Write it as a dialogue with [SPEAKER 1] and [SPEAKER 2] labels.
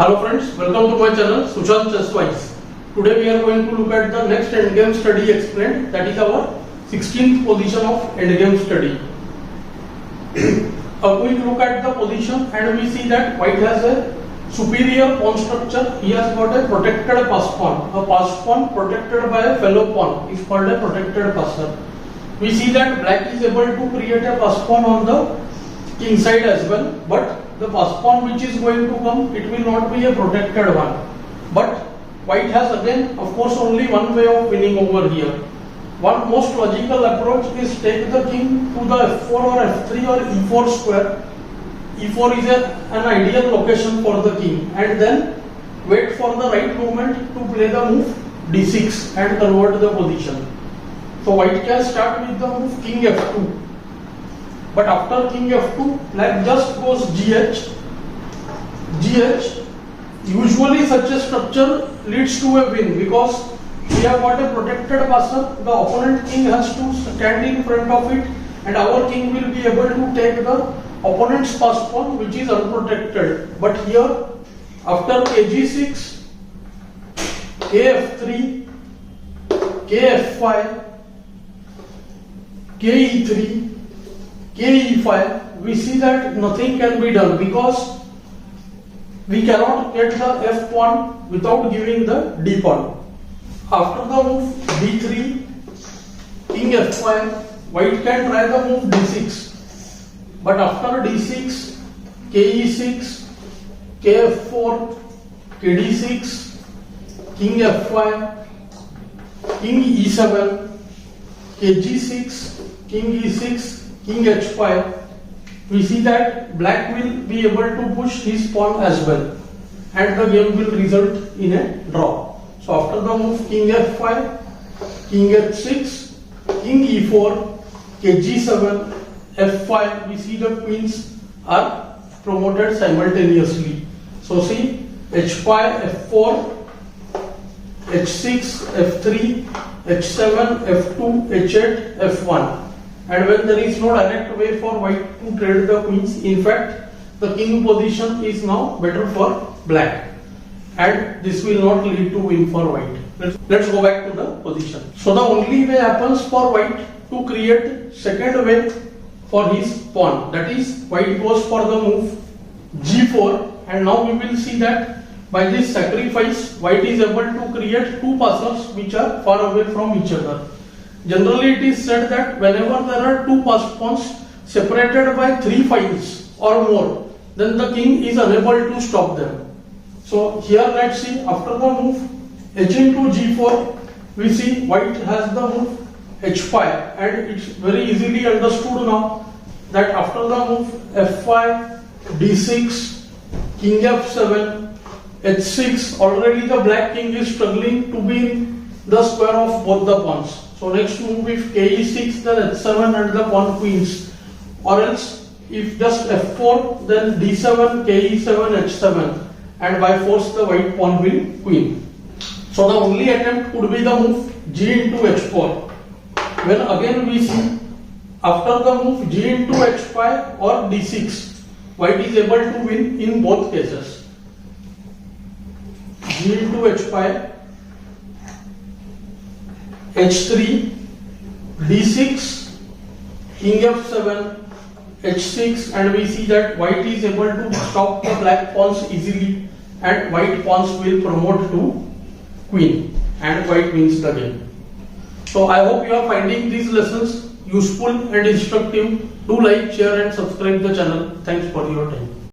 [SPEAKER 1] Hello friends, welcome to my channel Sushant Chess. Today we are going to look at the next endgame study explained, that is our 16th position of endgame study. A quick look at the position and we see that white has a superior pawn structure. He has got a protected pass pawn. A pass pawn protected by a fellow pawn is called a protected passer. We see that black is able to create a pass pawn on the king side as well, but the pass pawn which is going to come, it will not be a protected one. But white has again, of course, only one way of winning over here. One most logical approach is take the king to the f4 or f3 or e4 square. e4 is an ideal location for the king, and then wait for the right moment to play the move d6 and convert the position. So white can start with the move king f2. But after king f2, black just goes gh. Usually such a structure leads to a win because we have got a protected passer. The opponent king has to stand in front of it, and our king will be able to take the opponent's pass pawn which is unprotected. But here, after kg6, kf3, kf5, ke3, ke5, we see that nothing can be done because we cannot get the f pawn without giving the d pawn. After the move d3, king f5, white can try the move d6. But after d6, ke6, kf4, kd6, king f5, king e7, kg6, king e6, king h5, we see that black will be able to push his pawn as well, and the game will result in a draw. So after the move king f5, king h6, king e4, kg7, f5, we see the queens are promoted simultaneously. So see h5, f4, h6, f3, h7, f2, h8, f1. And when there is no direct way for white to trade the queens, in fact, the king position is now better for black, and this will not lead to win for white. Let's go back to the position. So the only way happens for white to create second way for his pawn, that is white goes for the move g4, and now we will see that by this sacrifice white is able to create two passers which are far away from each other. Generally it is said that whenever there are two pass pawns separated by 3 files or more, then the king is unable to stop them. So here let's see, after the move h into g4, we see white has the move h5, and it's very easily understood now that after the move f5, d6, king f7, h6, already the black king is struggling to be in the square of both the pawns. So next move, if ke6, then h7 and the pawn queens, or else if just f4, then d7, ke7, h7, and by force the white pawn will queen. So the only attempt could be the move g into h4. When again we see after the move g into h5 or d6, white is able to win in both cases. G into h5, h3, d6, king f7, h6, and we see that white is able to stop the black pawns easily, and white pawns will promote to queen, and white wins the game. So I hope you are finding these lessons useful and instructive. Do like, share and subscribe the channel. Thanks for your time.